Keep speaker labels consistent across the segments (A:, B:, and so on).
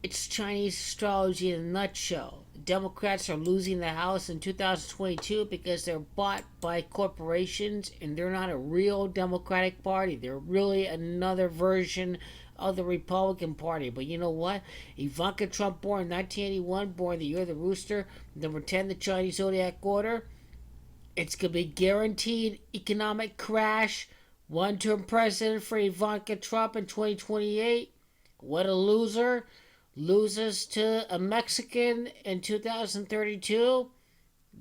A: It's Chinese astrology in a nutshell. Democrats are losing the House in 2022 because they're bought by corporations and they're not a real Democratic Party. They're really another version of the Republican Party. But you know what? Ivanka Trump, born in 1981, born the year of the rooster, number 10, the Chinese zodiac order. It's going to be guaranteed economic crash. One term president for Ivanka Trump in 2028. What a loser. Loses to a Mexican in 2032.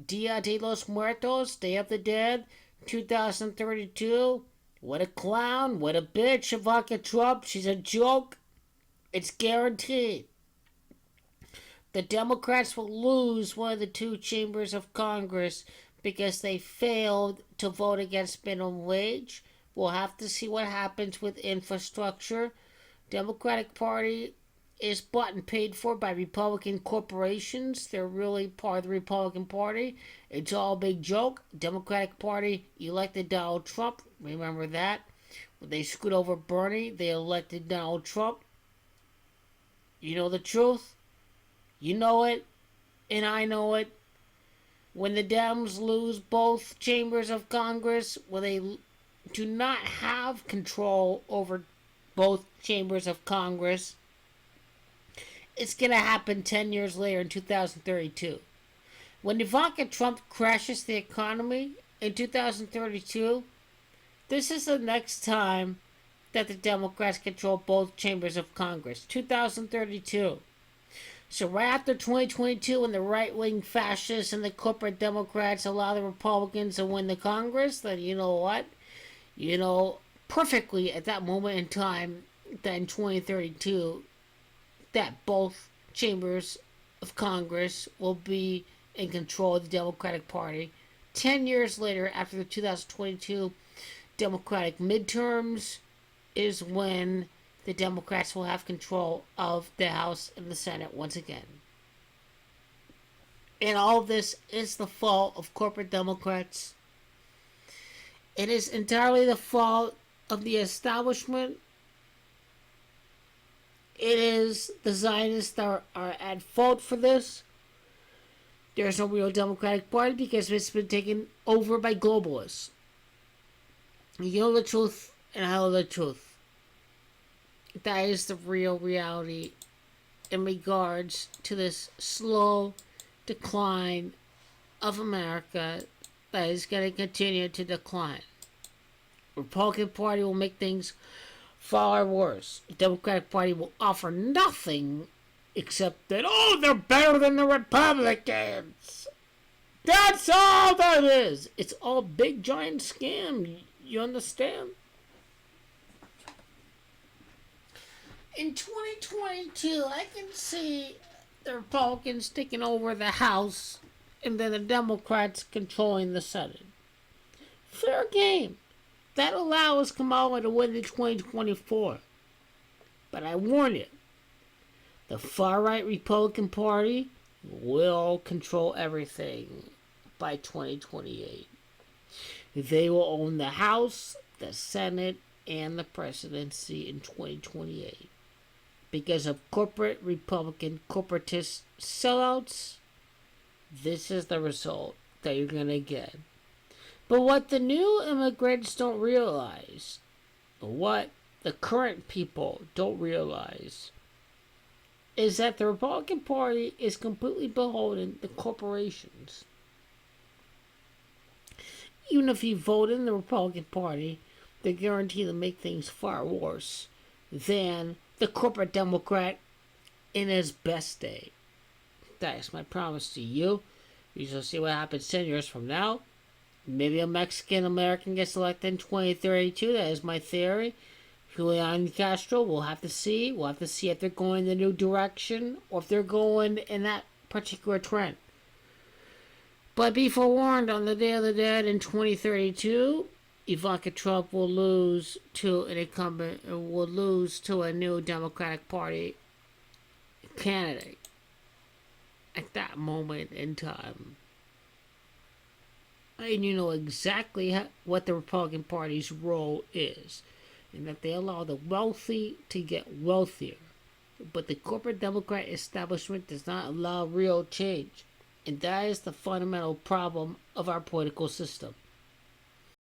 A: Dia de los Muertos, Day of the Dead, 2032. What a clown. What a bitch. Ivanka Trump. She's a joke. It's guaranteed. The Democrats will lose one of the two chambers of Congress because they failed to vote against minimum wage. We'll have to see what happens with infrastructure. Democratic Party is bought and paid for by Republican corporations. They're really part of the Republican Party. It's all a big joke. Democratic Party elected Donald Trump. Remember that? When they screwed over Bernie, they elected Donald Trump. You know the truth. You know it, and I know it. When the Dems lose both chambers of Congress, when they do not have control over both chambers of Congress, it's going to happen 10 years later in 2032. When Ivanka Trump crashes the economy in 2032, this is the next time that the Democrats control both chambers of Congress. 2032. So right after 2022, when the right-wing fascists and the corporate Democrats allow the Republicans to win the Congress, then you know what? You know perfectly at that moment in time that in 2032, that both chambers of Congress will be in control of the Democratic Party. 10 years later, after the 2022 Democratic midterms, is when the Democrats will have control of the House and the Senate once again. And all of this is the fault of corporate Democrats. It is entirely the fault of the establishment. It is the Zionists that are at fault for this. There's no real Democratic Party because it's been taken over by globalists. You know the truth, and I know the truth. That is the real reality in regards to this slow decline of America that is going to continue to decline. The Republican Party will make things far worse. The Democratic Party will offer nothing except that, oh, they're better than the Republicans. That's all that is. It's all a big giant scam. You understand? In 2022, I can see the Republicans taking over the House and then the Democrats controlling the Senate. Fair game. That allows Kamala to win in 2024. But I warn you, the far-right Republican Party will control everything by 2028. They will own the House, the Senate, and the presidency in 2028. Because of corporate Republican corporatist sellouts, this is the result that you're going to get. But what the new immigrants don't realize, what the current people don't realize, is that the Republican Party is completely beholden to corporations. Even if you vote in the Republican Party, they're guaranteed to make things far worse than the corporate Democrat in his best day. That is my promise to you. You shall see what happens 10 years from now. Maybe a Mexican American gets elected in 2032. That is my theory. Julian Castro, we'll have to see. We'll have to see if they're going the new direction or if they're going in that particular trend. But be forewarned, on the Day of the Dead in 2032, Ivanka Trump will lose to an incumbent, will lose to a new Democratic Party candidate at that moment in time. And you know exactly what the Republican Party's role is, and that they allow the wealthy to get wealthier. But the corporate Democrat establishment does not allow real change. And that is the fundamental problem of our political system.